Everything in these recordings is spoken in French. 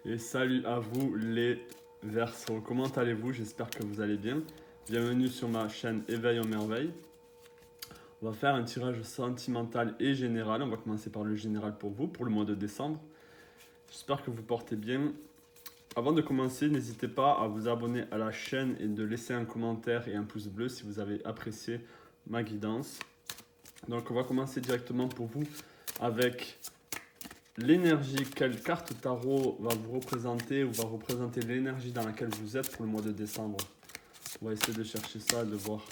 Et salut à vous les Verseaux, comment allez-vous? J'espère que vous allez bien. Bienvenue sur ma chaîne Éveil en merveille. On va faire un tirage sentimental et général. On va commencer par le général pour vous, pour le mois de décembre. J'espère que vous portez bien. Avant de commencer, n'hésitez pas à vous abonner à la chaîne et de laisser un commentaire et un pouce bleu si vous avez apprécié ma guidance. Donc on va commencer directement pour vous avec l'énergie. Quelle carte tarot va vous représenter ou va représenter l'énergie dans laquelle vous êtes pour le mois de décembre? On va essayer de chercher ça et de voir.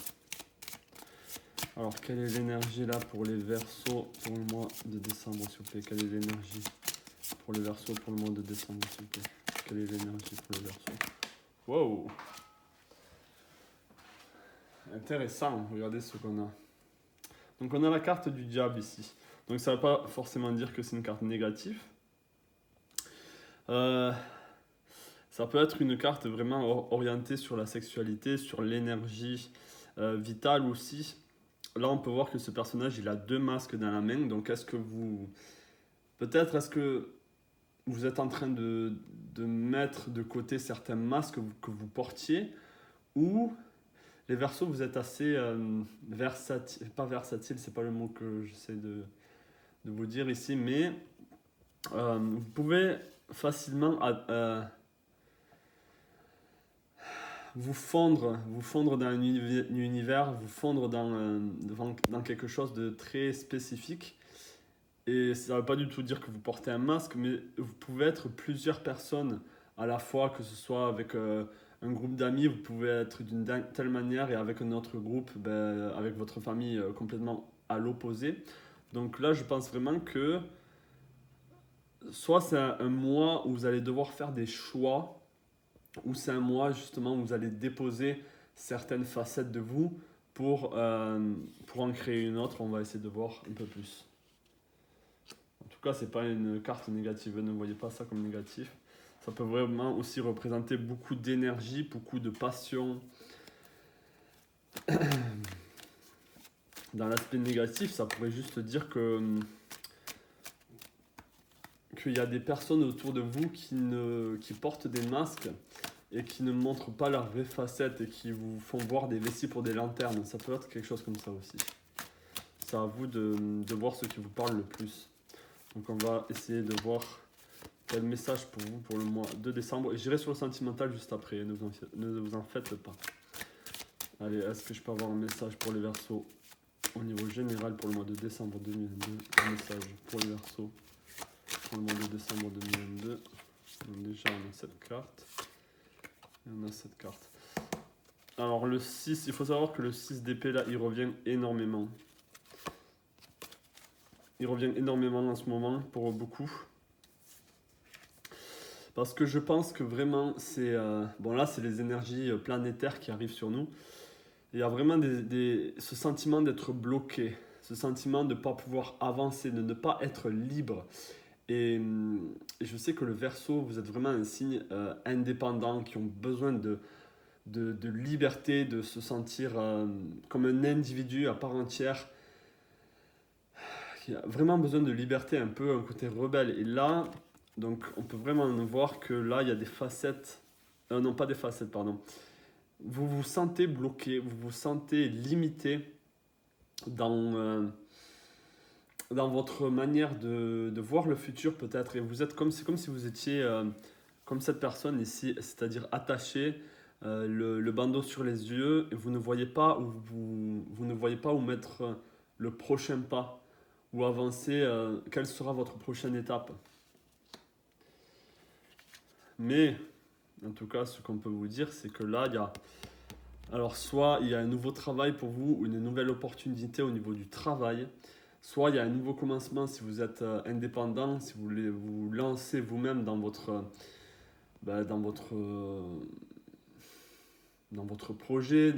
Alors, quelle est l'énergie là pour les Verseaux pour le mois de décembre, s'il vous plaît? Quelle est l'énergie pour les Verseaux pour le mois de décembre, s'il vous plaît? Quelle est l'énergie pour les Verseaux? Wow! Intéressant, regardez ce qu'on a. Donc, on a la carte du diable ici. Donc, ça ne veut pas forcément dire que c'est une carte négative. Ça peut être une carte vraiment orientée sur la sexualité, sur l'énergie vitale aussi. Là, on peut voir que ce personnage, il a deux masques dans la main. Donc, est-ce que vous... Peut-être, est-ce que vous êtes en train de mettre de côté certains masques que vous portiez, ou les Verseaux, vous êtes assez versatile, pas versatile, c'est pas le mot que j'essaie de vous dire ici, mais vous pouvez facilement vous fondre dans un univers, vous fondre dans quelque chose de très spécifique. Et ça ne veut pas du tout dire que vous portez un masque, mais vous pouvez être plusieurs personnes à la fois, que ce soit avec un groupe d'amis, vous pouvez être d'une telle manière, et avec un autre groupe, avec votre famille complètement à l'opposé. Donc là, je pense vraiment que soit c'est un mois où vous allez devoir faire des choix, ou c'est un mois justement où vous allez déposer certaines facettes de vous pour en créer une autre. On va essayer de voir un peu plus. En tout cas, c'est pas une carte négative, ne voyez pas ça comme négatif. Ça peut vraiment aussi représenter beaucoup d'énergie, beaucoup de passion. Dans l'aspect négatif, ça pourrait juste dire qu'il y a des personnes autour de vous qui portent des masques et qui ne montrent pas leur vraie facette et qui vous font voir des vessies pour des lanternes. Ça peut être quelque chose comme ça aussi. C'est à vous de voir ce qui vous parle le plus. Donc on va essayer de voir quel message pour vous pour le mois de décembre. Et j'irai sur le sentimental juste après, ne vous en faites pas. Allez, est-ce que je peux avoir un message pour les Verseaux au niveau général pour le mois de décembre 2022? Un message pour les Verseaux pour le mois de décembre 2022. Donc déjà on a cette carte. Et on a cette carte. Alors le 6, il faut savoir que le 6 d'épée là, il revient énormément. Il revient énormément en ce moment pour beaucoup. Parce que je pense que vraiment, c'est... bon là, c'est les énergies planétaires qui arrivent sur nous. Il y a vraiment ce sentiment d'être bloqué. Ce sentiment de ne pas pouvoir avancer, de ne pas être libre. Et je sais que le Verseau, vous êtes vraiment un signe indépendant, qui ont besoin de liberté, de se sentir comme un individu à part entière, qui a vraiment besoin de liberté, un peu un côté rebelle. Et là, donc on peut vraiment voir que là, il y a des facettes, non pas des facettes, pardon. Vous vous sentez bloqué, vous vous sentez limité dans votre manière de voir le futur peut-être. Et vous êtes c'est comme si vous étiez comme cette personne ici, c'est-à-dire attaché, le bandeau sur les yeux, et vous ne voyez pas vous ne voyez pas où mettre le prochain pas, ou avancer, quelle sera votre prochaine étape. Mais, en tout cas, ce qu'on peut vous dire, c'est que là, alors soit il y a un nouveau travail pour vous, ou une nouvelle opportunité au niveau du travail, soit il y a un nouveau commencement si vous êtes indépendant, si vous voulez vous lancer vous-même dans votre projet,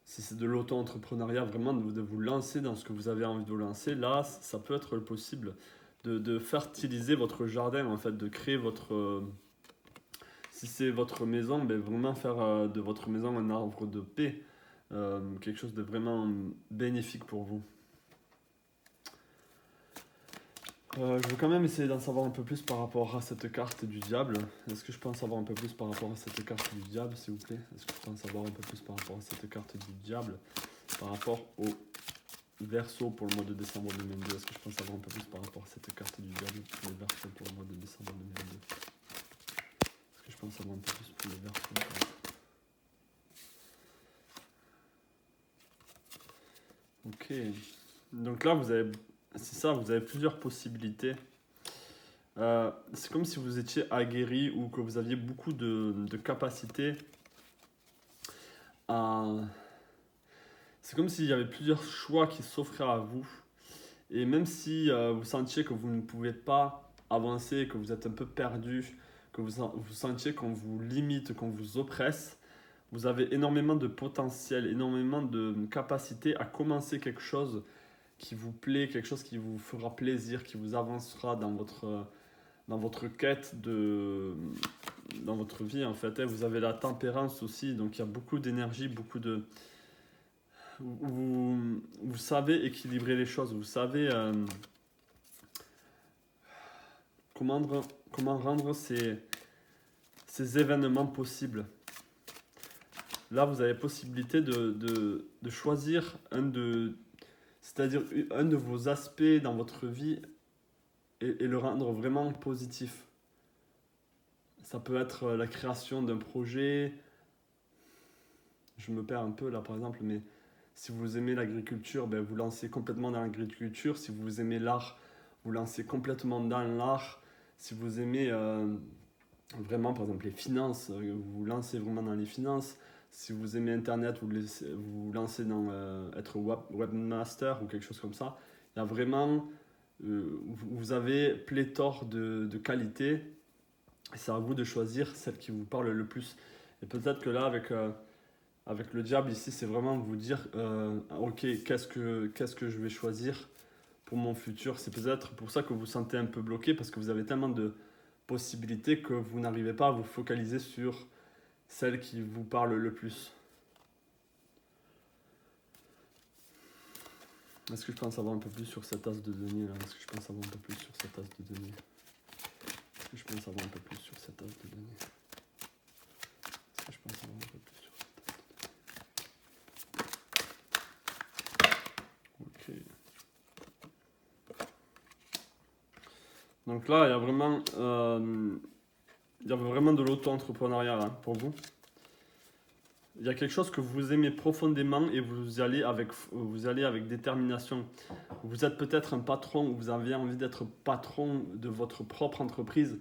si c'est de l'auto-entrepreneuriat, vraiment de vous lancer dans ce que vous avez envie de vous lancer. Là, ça peut être possible de fertiliser votre jardin, en fait, de créer votre... si c'est votre maison, vraiment faire de votre maison un arbre de paix, quelque chose de vraiment bénéfique pour vous. Je vais quand même essayer d'en savoir un peu plus par rapport à cette carte du diable. Est-ce que je peux en savoir un peu plus par rapport à cette carte du diable, s'il vous plaît? Est-ce que je peux en savoir un peu plus par rapport à cette carte du diable? Par rapport au Verseau pour le mois de décembre 2022. Est-ce que je peux en savoir un peu plus par rapport à cette carte du diable pour les Verseaux pour le mois de décembre 2022? Est-ce que je peux en savoir un peu plus pour les Verseaux? Ok. Donc là, c'est ça, vous avez plusieurs possibilités. C'est comme si vous étiez aguerri ou que vous aviez beaucoup de capacités à... C'est comme s'il y avait plusieurs choix qui s'offraient à vous. Et même si vous sentiez que vous ne pouvez pas avancer, que vous êtes un peu perdu, que vous sentiez qu'on vous limite, qu'on vous oppresse, vous avez énormément de potentiel, énormément de capacité à commencer quelque chose qui vous plaît, quelque chose qui vous fera plaisir, qui vous avancera dans votre quête dans votre vie en fait. Vous avez la tempérance aussi, donc il y a beaucoup d'énergie, beaucoup de... Vous savez équilibrer les choses, vous savez comment rendre ces événements possibles. Là, vous avez possibilité de choisir c'est-à-dire un de vos aspects dans votre vie et le rendre vraiment positif. Ça peut être la création d'un projet. Je me perds un peu là par exemple, mais si vous aimez l'agriculture, ben, vous lancez complètement dans l'agriculture. Si vous aimez l'art, vous lancez complètement dans l'art. Si vous aimez vraiment par exemple les finances, vous lancez vraiment dans les finances. Si vous aimez Internet, vous lancez dans être webmaster ou quelque chose comme ça. Il y a vraiment, vous avez pléthore de qualités. C'est à vous de choisir celle qui vous parle le plus. Et peut-être que là, avec le diable ici, c'est vraiment vous dire, ok, qu'est-ce que je vais choisir pour mon futur. C'est peut-être pour ça que vous vous sentez un peu bloqué, parce que vous avez tellement de possibilités que vous n'arrivez pas à vous focaliser sur celle qui vous parle le plus. Est-ce que je peux en savoir un peu plus sur cette as de denier là? Est-ce que je peux en savoir un peu plus sur cette as de denier? Est-ce que je peux en savoir un peu plus sur cette as de denier? Est-ce que je peux en savoir un peu plus sur cette as? Ok. Donc là, il y a vraiment de l'auto-entrepreneuriat hein, pour vous. Il y a quelque chose que vous aimez profondément et vous allez avec détermination. Vous êtes peut-être un patron ou vous avez envie d'être patron de votre propre entreprise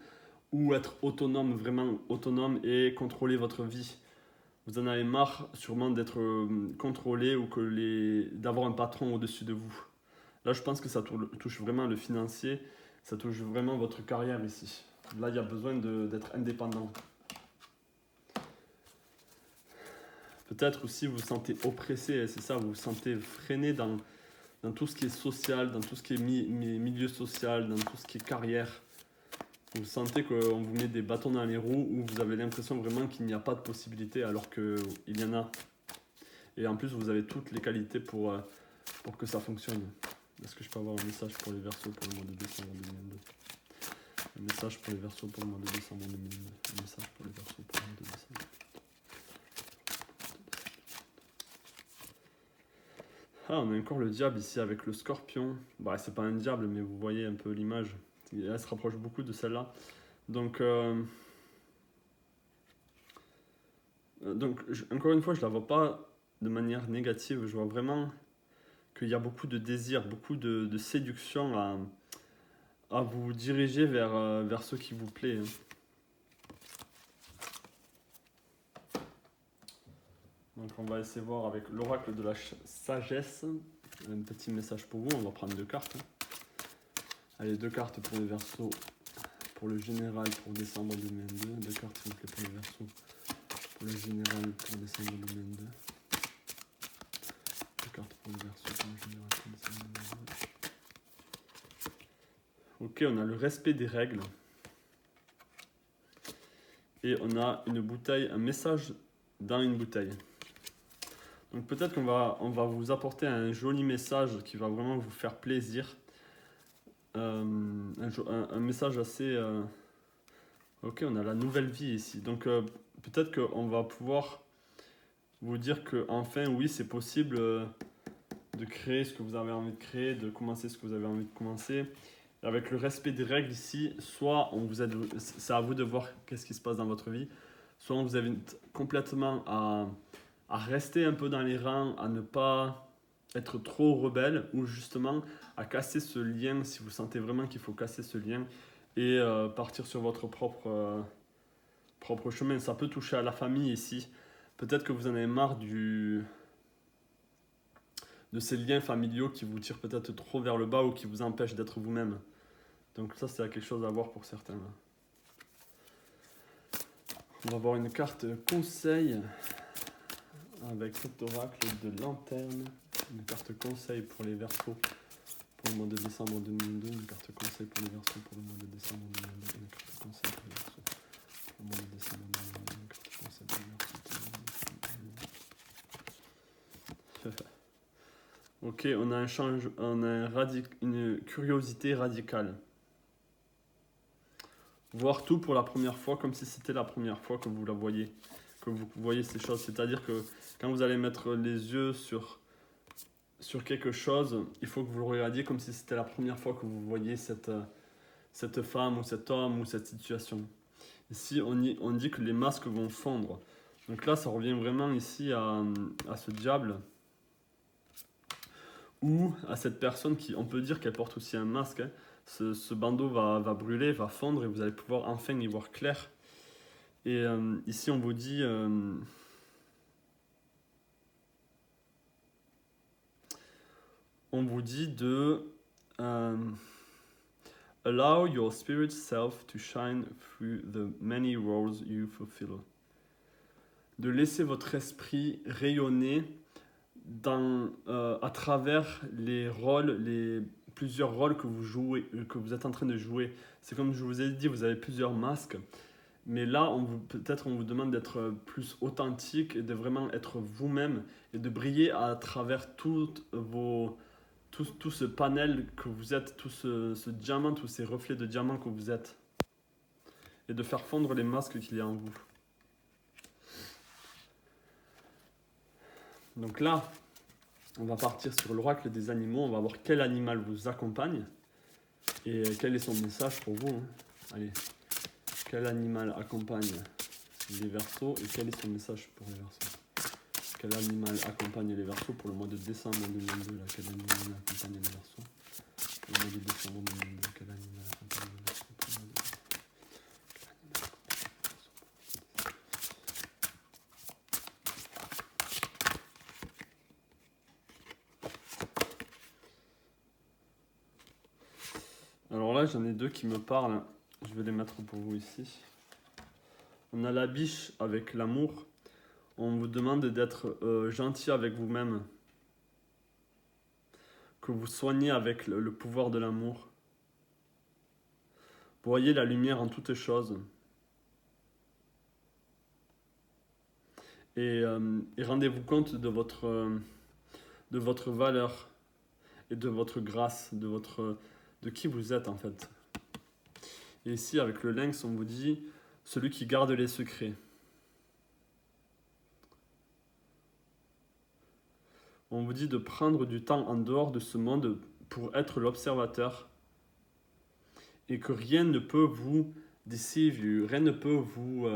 ou être autonome, vraiment autonome et contrôler votre vie. Vous en avez marre sûrement d'être contrôlé ou d'avoir un patron au-dessus de vous. Là, je pense que ça touche vraiment le financier, ça touche vraiment votre carrière ici. Là, il y a besoin d'être indépendant. Peut-être aussi vous vous sentez oppressé, c'est ça, vous vous sentez freiné dans tout ce qui est social, dans tout ce qui est milieu social, dans tout ce qui est carrière. Vous sentez qu'on vous met des bâtons dans les roues ou vous avez l'impression vraiment qu'il n'y a pas de possibilité alors qu'il y en a. Et en plus, vous avez toutes les qualités pour que ça fonctionne. Est-ce que je peux avoir un message pour les Verseaux pour le mois de décembre 2022? Un message pour les Verseaux pour le mois de décembre 2022. Un message pour les Verseaux pour le mois de décembre. Ah, on a encore le diable ici avec le scorpion. Bah, c'est pas un diable, mais vous voyez un peu l'image. Elle se rapproche beaucoup de celle-là. Donc encore une fois, je la vois pas de manière négative. Je vois vraiment qu'il y a beaucoup de désir, beaucoup de séduction à vous diriger vers ce qui vous plaît. Donc on va essayer de voir avec l'oracle de la sagesse. Un petit message pour vous, on va prendre 2 cartes. Allez, 2 cartes pour les Verseaux, pour le général pour décembre 2022. 2 cartes s'il vous plaît pour les Verseaux, pour le général pour décembre 2022. 2 cartes pour les Verseaux, pour le général pour décembre 2022. Ok, on a le respect des règles. Et on a une bouteille, un message dans une bouteille. Donc peut-être on va vous apporter un joli message qui va vraiment vous faire plaisir. un message assez... Ok, on a la nouvelle vie ici. Donc peut-être qu'on va pouvoir vous dire que enfin, oui, c'est possible de créer ce que vous avez envie de créer, de commencer ce que vous avez envie de commencer. Avec le respect des règles ici, soit on vous aide, c'est à vous de voir qu'est-ce qui se passe dans votre vie, soit on vous invite complètement à rester un peu dans les rangs, à ne pas être trop rebelle, ou justement à casser ce lien si vous sentez vraiment qu'il faut casser ce lien et partir sur votre propre chemin. Ça peut toucher à la famille ici. Peut-être que vous en avez marre de ces liens familiaux qui vous tirent peut-être trop vers le bas ou qui vous empêchent d'être vous-même. Donc ça, c'est quelque chose à voir pour certains. On va voir une carte conseil avec cet oracle de lanterne. Une carte conseil pour les Verseaux pour le mois de décembre 2022. Une carte conseil pour les Verseaux pour le mois de décembre 2022. Une carte conseil pour les Verseaux pour le mois de décembre 2022. Une carte conseil pour les Verseaux pour le mois de décembre 2022. Ok, on a une curiosité radicale. Voir tout pour la première fois comme si c'était la première fois que vous la voyez, que vous voyez ces choses. C'est-à-dire que quand vous allez mettre les yeux sur quelque chose, il faut que vous le regardiez comme si c'était la première fois que vous voyez cette femme ou cet homme ou cette situation. Ici, on dit que les masques vont fondre. Donc là, ça revient vraiment ici à ce diable ou à cette personne qui, on peut dire qu'elle porte aussi un masque. Hein. Ce bandeau va brûler, va fondre et vous allez pouvoir enfin y voir clair. Et ici, on vous dit... de... allow your spirit self to shine through the many roles you fulfill. De laisser votre esprit rayonner à travers les rôles, plusieurs rôles que vous jouez, que vous êtes en train de jouer. C'est comme je vous ai dit, vous avez plusieurs masques, mais là, peut-être on vous demande d'être plus authentique et de vraiment être vous-même et de briller à travers tout ce panel que vous êtes, tout ce diamant, tous ces reflets de diamant que vous êtes, et de faire fondre les masques qu'il y a en vous. Donc là, on va partir sur l'oracle des animaux, on va voir quel animal vous accompagne et quel est son message pour vous. Hein. Allez, quel animal accompagne les Verseaux et quel est son message pour les Verseaux? Quel animal accompagne les Verseaux pour le mois de décembre 2022 là, quel animal accompagne les Verseaux pour le mois de décembre 2022, quel animal accompagne les Verseaux pour le mois de... Alors là, j'en ai deux qui me parlent. Je vais les mettre pour vous ici. On a la biche avec l'amour. On vous demande d'être gentil avec vous-même. Que vous soignez avec le pouvoir de l'amour. Voyez la lumière en toutes choses. Et rendez-vous compte de votre valeur et de votre grâce, de qui vous êtes en fait. Et ici, avec le lynx, on vous dit celui qui garde les secrets. On vous dit de prendre du temps en dehors de ce monde pour être l'observateur et que rien ne peut vous deceive, rien ne peut vous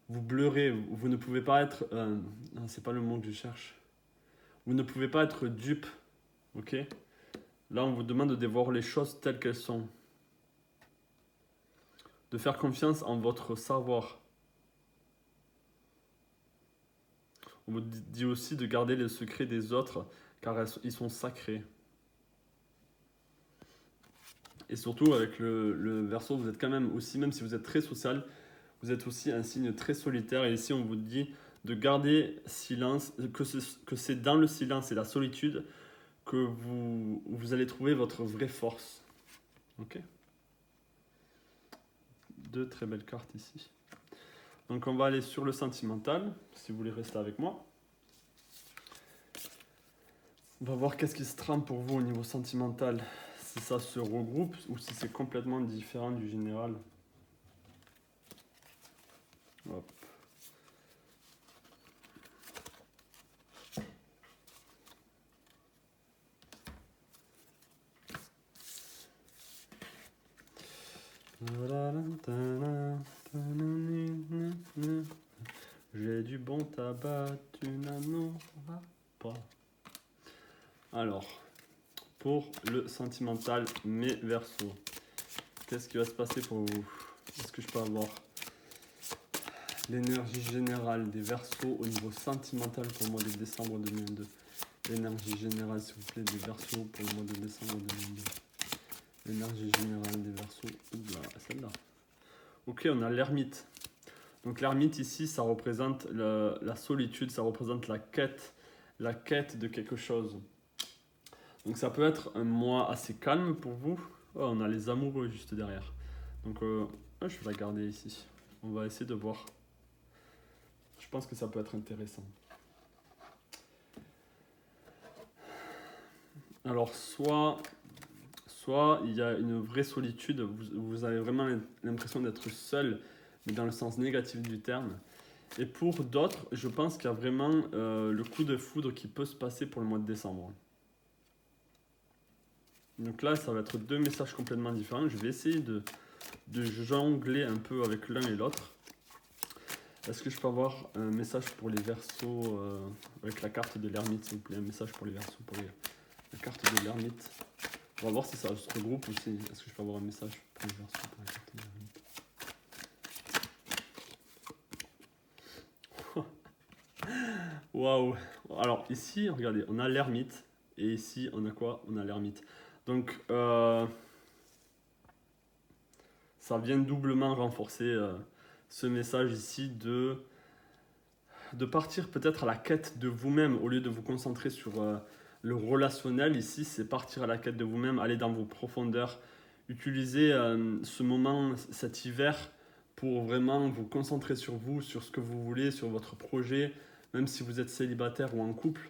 bleurer. Vous ne pouvez pas être... c'est pas le mot que je cherche. Vous ne pouvez pas être dupe. Ok ? Là, on vous demande de voir les choses telles qu'elles sont. De faire confiance en votre savoir. On vous dit aussi de garder les secrets des autres, car ils sont sacrés. Et surtout, avec le Verseau, vous êtes quand même aussi, même si vous êtes très social, vous êtes aussi un signe très solitaire. Et ici, on vous dit de garder silence, que c'est dans le silence et la solitude que vous allez trouver votre vraie force. Ok ? Deux très belles cartes ici. Donc on va aller sur le sentimental, si vous voulez rester avec moi. On va voir qu'est-ce qui se trame pour vous au niveau sentimental si ça se regroupe ou si c'est complètement différent du général. Hop. J'ai du bon tabac, tu n'en auras pas. Alors, pour le sentimental, mes versos, qu'est-ce qui va se passer pour vous? Est-ce que je peux avoir l'énergie générale des versos au niveau sentimental pour le mois de décembre 2022? L'énergie générale, s'il vous plaît, des versos pour le mois de décembre 2022. L'énergie générale des versos. Oula, celle-là. Ok, on a l'ermite. Donc l'ermite ici, ça représente la solitude, ça représente la quête de quelque chose. Donc ça peut être un mois assez calme pour vous. Oh, on a les amoureux juste derrière. Donc je vais la garder ici. On va essayer de voir. Je pense que ça peut être intéressant. Alors soit il y a une vraie solitude, vous avez vraiment l'impression d'être seul, mais dans le sens négatif du terme. Et pour d'autres, je pense qu'il y a vraiment le coup de foudre qui peut se passer pour le mois de décembre. Donc là, ça va être deux messages complètement différents. Je vais essayer de jongler un peu avec l'un et l'autre. Est-ce que je peux avoir un message pour les versos avec la carte de l'ermite, s'il vous plaît? Un message pour les versos, pour la carte de l'ermite. On va voir si ça se regroupe aussi. Est-ce que je peux avoir un message pour les versos, pour la carte de l'ermite? Waouh! Alors ici, regardez, on a l'ermite. Et ici, on a quoi? On a l'ermite. Donc, ça vient doublement renforcer ce message ici de partir peut-être à la quête de vous-même au lieu de vous concentrer sur le relationnel. Ici, c'est partir à la quête de vous-même, aller dans vos profondeurs, utiliser ce moment, cet hiver, pour vraiment vous concentrer sur vous, sur ce que vous voulez, sur votre projet, même si vous êtes célibataire ou en couple.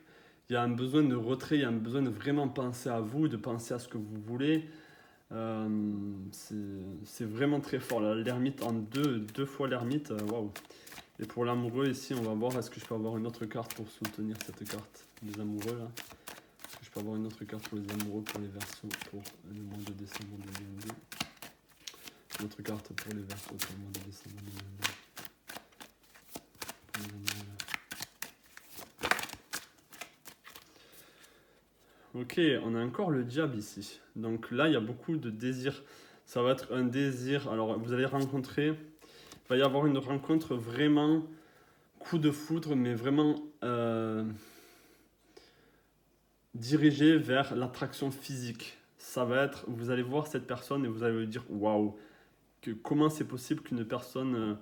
Il y a un besoin de retrait, il y a un besoin de vraiment penser à vous, de penser à ce que vous voulez. C'est vraiment très fort. L'ermite en deux fois l'ermite, waouh. Et pour l'amoureux ici, on va voir, est-ce que je peux avoir une autre carte pour soutenir cette carte des amoureux là? Est-ce que je peux avoir une autre carte pour les amoureux, pour les versos, pour le mois de décembre 2022? Une autre carte pour les versos pour le mois de décembre 2022. Pour les amoureux. Ok, on a encore le diable ici. Donc là, il y a beaucoup de désirs. Ça va être un désir. Alors, vous allez rencontrer. Il va y avoir une rencontre vraiment coup de foudre, mais vraiment dirigée vers l'attraction physique. Ça va être. Vous allez voir cette personne et vous allez vous dire waouh, comment c'est possible qu'une personne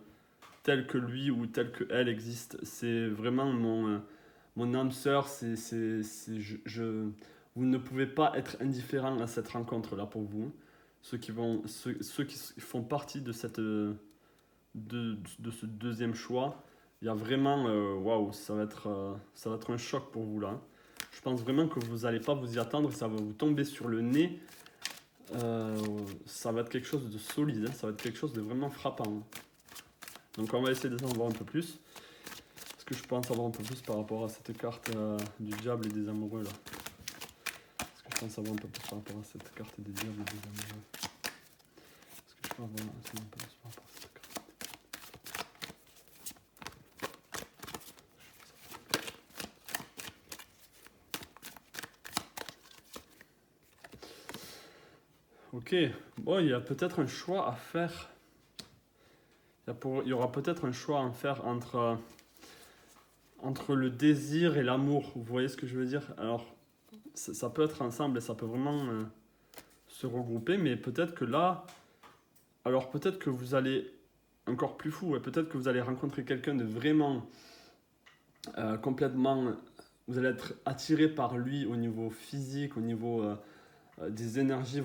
telle que lui ou telle que elle existe. C'est vraiment mon âme sœur. Vous ne pouvez pas être indifférent à cette rencontre-là pour vous. Ceux qui font partie de ce deuxième choix, il y a vraiment, waouh, ça va être un choc pour vous là. Je pense vraiment que vous n'allez pas vous y attendre, ça va vous tomber sur le nez. Ça va être quelque chose de solide, hein, ça va être quelque chose de vraiment frappant. Donc on va essayer d'en voir un peu plus. Est-ce que je peux en savoir un peu plus par rapport à cette carte du diable et des amoureux là? Je pense savoir un peu plus par rapport à cette carte des diables et des amoureux. Est-ce que je peux avoir un peu plus par rapport à cette carte? Ok, bon, il y a peut-être un choix à faire. Il y aura peut-être un choix à faire entre le désir et l'amour. Vous voyez ce que je veux dire? Alors, ça peut être ensemble et ça peut vraiment se regrouper, mais peut-être que là, alors peut-être que vous allez encore plus fou, et peut-être que vous allez rencontrer quelqu'un de vraiment complètement, vous allez être attiré par lui au niveau physique, au niveau des énergies,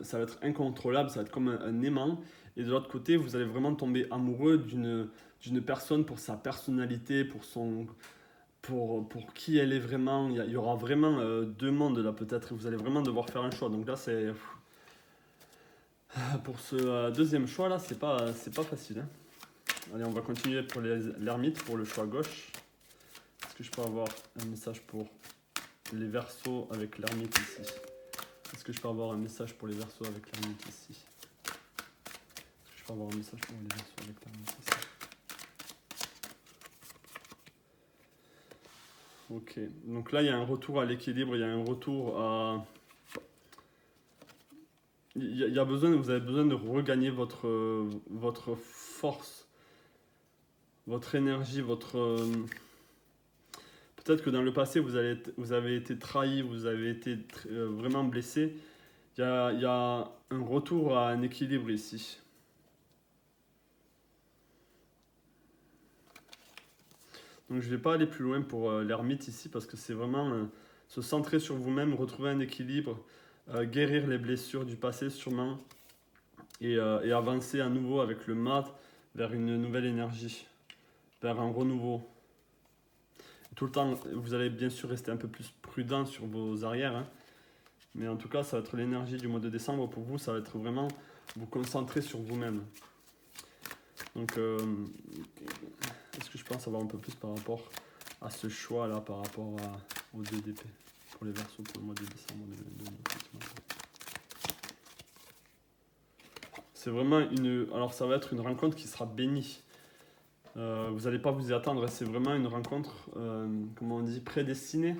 ça va être incontrôlable, ça va être comme un aimant, et de l'autre côté, vous allez vraiment tomber amoureux d'une personne pour sa personnalité, pour qui elle est vraiment. Il y aura vraiment deux mondes là peut-être. Vous allez vraiment devoir faire un choix. Donc là, c'est pour ce deuxième choix là, c'est pas facile, hein. Allez, on va continuer pour l'ermite, pour le choix gauche. Est-ce que je peux avoir un message pour les versos avec l'ermite ici? Est-ce que je peux avoir un message pour les versos avec l'ermite ici? Est-ce que je peux avoir un message pour les versos avec l'ermite ici? Ok, donc là il y a un retour à l'équilibre, il y a un retour à... Il y a besoin, vous avez besoin de regagner votre force, votre énergie, votre... Peut-être que dans le passé, vous avez été trahi, vous avez été vraiment blessé. Il y a un retour à un équilibre ici. Donc je ne vais pas aller plus loin pour l'ermite ici parce que c'est vraiment se centrer sur vous-même, retrouver un équilibre, guérir les blessures du passé sûrement et avancer à nouveau avec le mat vers une nouvelle énergie, vers un renouveau. Tout le temps, vous allez bien sûr rester un peu plus prudent sur vos arrières, hein. Mais en tout cas, ça va être l'énergie du mois de décembre pour vous, ça va être vraiment vous concentrer sur vous-même. Donc, est-ce que je peux en savoir un peu plus par rapport à ce choix-là, par rapport aux 2 DP pour les versos pour le mois de décembre 2022? C'est vraiment une... Alors, ça va être une rencontre qui sera bénie. Vous n'allez pas vous y attendre, c'est vraiment une rencontre, comment on dit, prédestinée.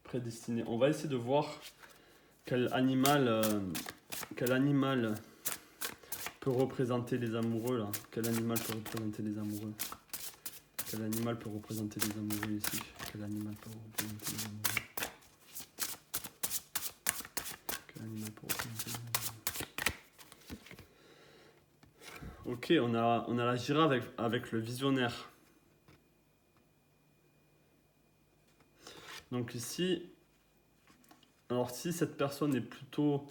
Prédestinée. On va essayer de voir quel animal peut représenter les amoureux là. Quel animal peut représenter les amoureux? Quel animal peut représenter les amoureux ici? Quel animal peut représenter les amoureux? Quel animal peut représenter les amoureux? Ok, on a la girafe avec le visionnaire. Donc ici, alors si cette personne est plutôt...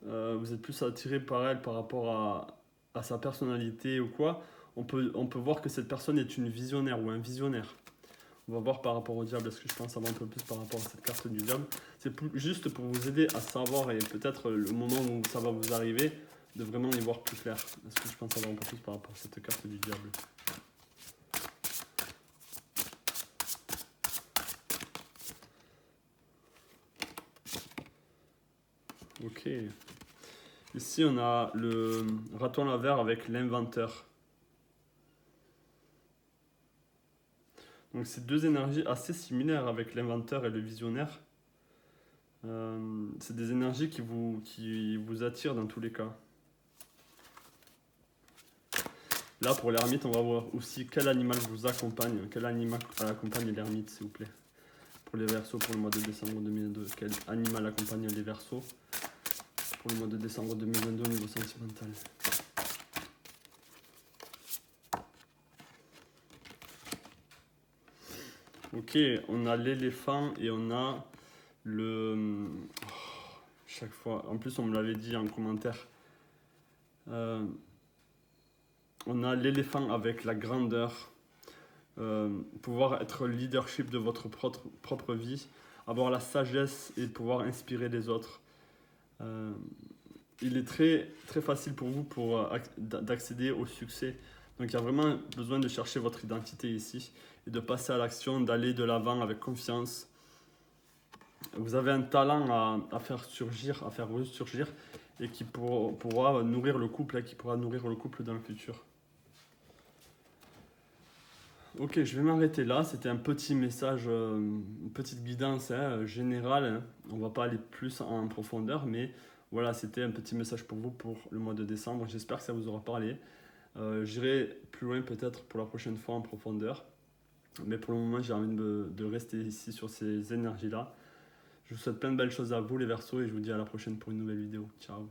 vous êtes plus attiré par elle par rapport à sa personnalité ou quoi, on peut voir que cette personne est une visionnaire ou un visionnaire. On va voir par rapport au diable, est-ce que je pense savoir un peu plus par rapport à cette carte du diable. C'est juste pour vous aider à savoir et peut-être le moment où ça va vous arriver, de vraiment y voir plus clair. Est-ce que je pense savoir un peu plus par rapport à cette carte du diable? Ok. Ici, on a le raton laveur avec l'inventeur. Donc, c'est deux énergies assez similaires avec l'inventeur et le visionnaire. C'est des énergies qui vous attirent dans tous les cas. Là, pour l'ermite, on va voir aussi quel animal vous accompagne. Quel animal accompagne l'ermite, s'il vous plaît. Pour les versos, pour le mois de décembre 2022. Quel animal accompagne les versos pour le mois de décembre 2022 au niveau sentimental. Ok, on a l'éléphant et on a le... chaque fois, en plus on me l'avait dit en commentaire. On a l'éléphant avec la grandeur, pouvoir être le leadership de votre propre vie, avoir la sagesse et pouvoir inspirer les autres. Il est très, très facile pour vous d'accéder au succès. Donc il y a vraiment besoin de chercher votre identité ici et de passer à l'action, d'aller de l'avant avec confiance. Vous avez un talent à faire surgir, à faire ressurgir et qui pourra nourrir le couple, qui pourra nourrir le couple dans le futur. Ok, je vais m'arrêter là. C'était un petit message, une petite guidance générale, hein. On ne va pas aller plus en profondeur, mais voilà, c'était un petit message pour vous pour le mois de décembre. J'espère que ça vous aura parlé. J'irai plus loin peut-être pour la prochaine fois en profondeur. Mais pour le moment, j'ai envie de rester ici sur ces énergies-là. Je vous souhaite plein de belles choses à vous les Verseaux et je vous dis à la prochaine pour une nouvelle vidéo. Ciao.